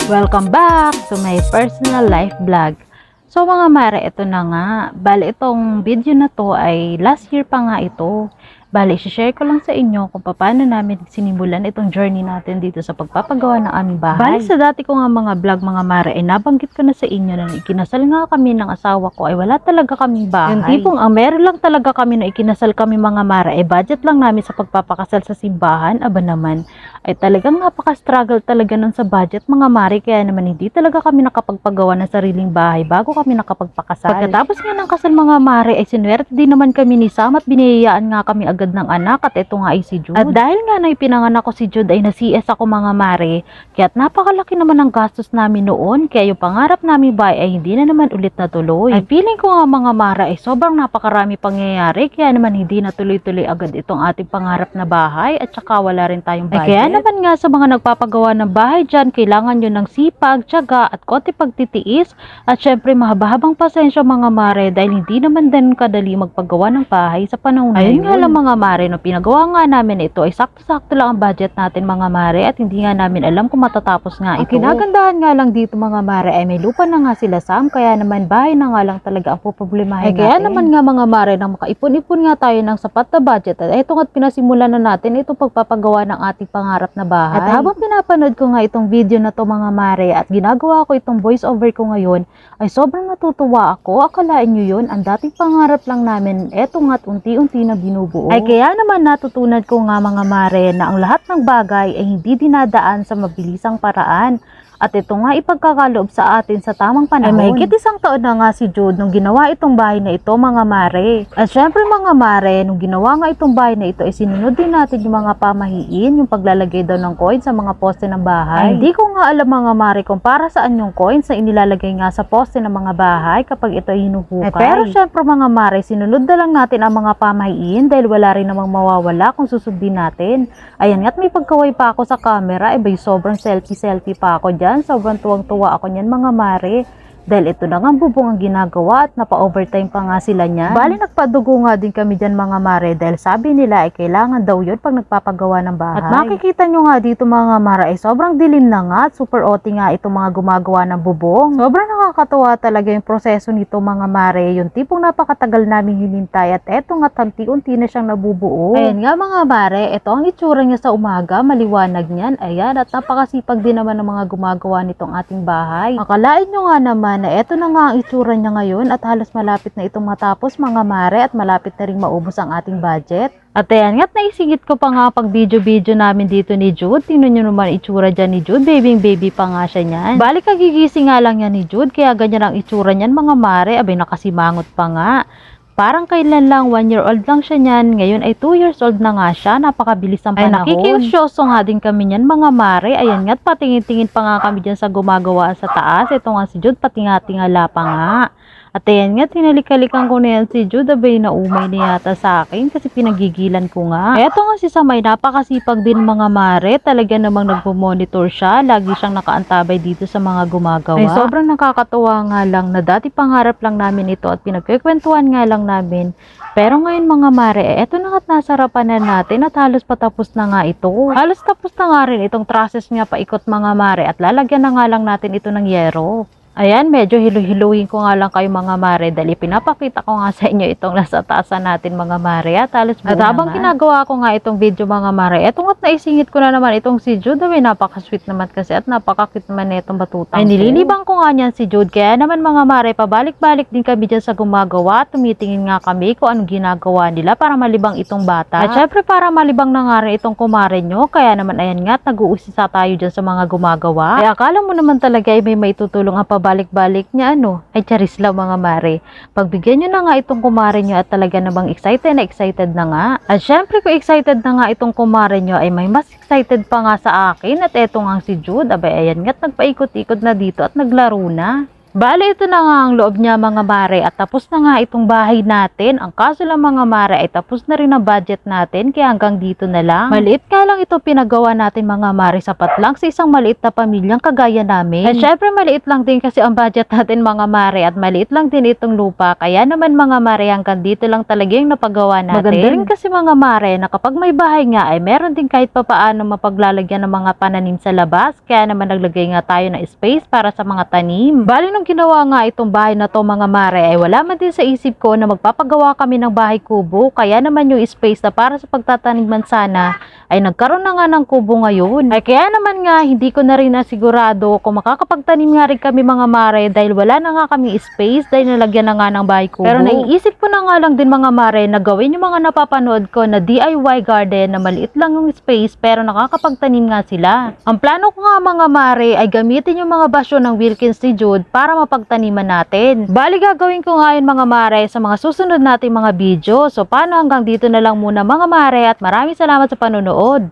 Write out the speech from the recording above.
Welcome back to my personal life vlog. So mga mare, ito na nga. Bali itong video na to ay last year pa nga ito. Bali, share ko lang sa inyo kung paano namin sinimulan itong journey natin dito sa pagpapagawa ng aming bahay. Bali sa dati ko nga mga vlog mga mare, nabanggit ko na sa inyo na ikinasal nga kami ng asawa ko ay wala talaga kaming bahay. Yung tipong ang meron lang talaga kami na ikinasal kami mga mare, budget lang namin sa pagpapakasal sa simbahan, aba naman. Ay talagang napaka-struggle talaga nun sa budget mga mare, kaya naman hindi talaga kami nakapagpagawa ng sariling bahay bago kami nakapagpakasal. Pagkatapos nga ng kasal mga mare, ay sinuwerte din naman kami ni Sam at biniyayaan nga kami agad ng anak at ito nga ay si Jude. At dahil nga na ipinanganak ko si Jude ay na-CS ako mga mare, kaya't napakalaki naman ang gastos namin noon, kaya yung pangarap namin bahay ay hindi na naman ulit natuloy. Ay feeling ko nga mga mare ay sobrang napakarami pangyayari, kaya naman hindi natuloy-tuloy agad itong ating pangarap na bahay at saka wala rin tayong budget. Ay kaya naman nga sa mga nagpapagawa ng bahay dyan, kailangan nyo ng sipag, tiyaga at konti pagtitiis at syempre mahaba-habang pasensya mga mare dahil hindi naman din kadali magpagawa ng bahay sa panahon na yun. Ayun nga lang mga mare, no, pinagawa nga namin ito ay sakto-sakto lang ang budget natin mga mare at hindi nga namin alam kung matatapos nga ito. Ang kinagandahan nga lang dito mga mare ay may lupa na nga sila Sam, kaya naman bahay na nga lang talaga ang poproblemahin natin. Kaya naman nga mga mare, nang makaipon-ipon nga tayo ng sapat na budget at ito nga't pinasimulan na natin itong pagpapagawa ng ating pangarap na bahay. At habang pinapanood ko nga itong video na to mga mare at ginagawa ko itong voice over ko ngayon, ay sobrang natutuwa ako. Akalain nyo yun, ang dating pangarap lang namin, eto nga't unti-unti na binubuo. Ay kaya naman natutunan ko nga mga mare na ang lahat ng bagay ay hindi dinadaan sa mabilisang paraan. At ito nga ipagkakaloob sa atin sa tamang panahon. Ay mahigit isang taon na nga si Jude nung ginawa itong bahay na ito mga mare. At syempre mga mare, nung ginawa nga itong bahay na ito ay sinunod din natin yung mga pamahiin, yung paglalagay daw ng coin sa mga poste ng bahay. Ay hindi ko nga alam mga mare kung para saan yung coins na inilalagay nga sa poste ng mga bahay kapag ito ay hinuhukay. Pero syempre mga mare, sinunod na lang natin ang mga pamahiin dahil wala rin namang mawawala kung susundin natin. Ayan nga't may pagkaway pa ako sa camera, ay bay sobrang selfie pa ako dyan. Sobrang tuwang-tuwa ako niyan mga mare. Dahil ito na nga bubong ang ginagawa at napa-overtime pa nga sila niyan. Bali nagpadugo nga din kami dyan mga mare dahil sabi nila ay kailangan daw yun pag nagpapagawa ng bahay. At makikita nyo nga dito mga mare ay sobrang dilim na nga at super OT nga itong mga gumagawa ng bubong. Sobrang nakakatuwa talaga yung proseso nito mga mare. Yung tipong napakatagal namin hinintay at eto nga tanti-unti na siyang nabubuo. Ayan nga mga mare, ito ang itsura niya sa umaga, maliwanag niyan. Ayan, at napakasipag din naman ng mga gumagawa nitong ating bahay. Akalain nyo nga naman na eto na nga ang itsura niya ngayon at halos malapit na itong matapos mga mare at malapit na rin maubos ang ating budget. At ayan nga't naisingit ko pa nga pag video namin dito ni Jude. Tingnan nyo naman itsura dyan ni Jude, baby pa nga siya niyan. Balik kagigising nga lang yan ni Jude, kaya ganyan ang itsura niyan mga mare, abay nakasimangot pa nga. Parang kailan lang, 1 year old lang siya niyan. Ngayon ay 2 years old na nga siya. Napakabilis ang panahon. Ay nakikiusyoso nga din kami niyan mga mare. Ayan nga't patingin-tingin pa nga kami dyan sa gumagawa sa taas. Ito nga si Jude, patinga-tingala pa nga. At ayan nga, tinalik-halikan ko na yan si Jude, abay naumay na yata sa akin kasi pinagigilan ko nga. Eto nga si Samay, napakasipag din mga mare, talaga namang nagpo-monitor siya, lagi siyang nakaantabay dito sa mga gumagawa. Ay sobrang nakakatuwa nga lang na dati pangarap lang namin ito at pinagkikwentuhan nga lang namin. Pero ngayon mga mare, eto na nga't nasarapan na natin at halos patapos na nga ito. Halos tapos na nga rin itong process niya paikot mga mare at lalagyan na nga lang natin ito ng yero. Ayan, medyo hiluhin ko nga lang kayo mga mare dahil pinapakita ko nga sa inyo itong nasa taasan natin mga mare at halos buo. At habang ginagawa ko nga itong video mga mare, eto nga't naisingit ko na naman itong si Jude. Ay napaka-sweet naman kasi at napaka-cute naman na itong batutang. Ay nililibang ko nga niyan si Jude, kaya naman mga mare, pabalik-balik din kami dyan sa gumagawa. Tumitingin nga kami kung anong ginagawa nila para malibang itong bata. At syempre para malibang na nga rin itong kumare nyo, kaya naman ayan nga't nag-uusisa tayo dyan sa mga gumagawa. Ay akala mo naman talaga ay may maitutulong ang balik-balik niya ay charis lang mga mare. Pagbigyan nyo na nga itong kumare nyo at talaga namang excited na nga. At syempre kung excited na nga itong kumare nyo ay may mas excited pa nga sa akin at eto nga si Jude. Abay ayan nga't nagpaikot-ikot na dito at naglaro na. Bale, ito na nga ang loob niya mga mare at tapos na nga itong bahay natin. Ang kaso lang mga mare ay tapos na rin ang budget natin kaya hanggang dito na lang. Maliit nga lang ito pinagawa natin mga mare, sapat lang sa isang maliit na pamilyang kagaya namin. At syempre maliit lang din kasi ang budget natin mga mare at maliit lang din itong lupa. Kaya naman mga mare hanggang dito lang talaga yung napagawa natin. Maganda rin kasi mga mare na kapag may bahay nga ay meron din kahit papaano mapaglalagyan ng mga pananim sa labas. Kaya naman naglagay nga tayo ng space para sa mga tanim. Bali nung ginawa nga itong bahay na to mga mare ay wala man din sa isip ko na magpapagawa kami ng bahay kubo. Kaya naman yung space na para sa pagtataniman sana ay nagkaroon na nga ng kubo ngayon. Ay kaya naman nga hindi ko na rin nasigurado kung makakapagtanim nga rin kami mga mare dahil wala na nga kami space dahil nalagyan na nga ng bahay kubo. Pero naiisip ko na nga lang din mga mare na gawin yung mga napapanood ko na DIY garden na maliit lang yung space pero nakakapagtanim nga sila. Ang plano ko nga mga mare ay gamitin yung mga basyo ng Wilkins ni Jude para mapagtaniman natin. Bali gagawin ko nga yun mga mare sa mga susunod nating mga video. So paano hanggang dito na lang muna mga mare at maraming salamat sa panonood.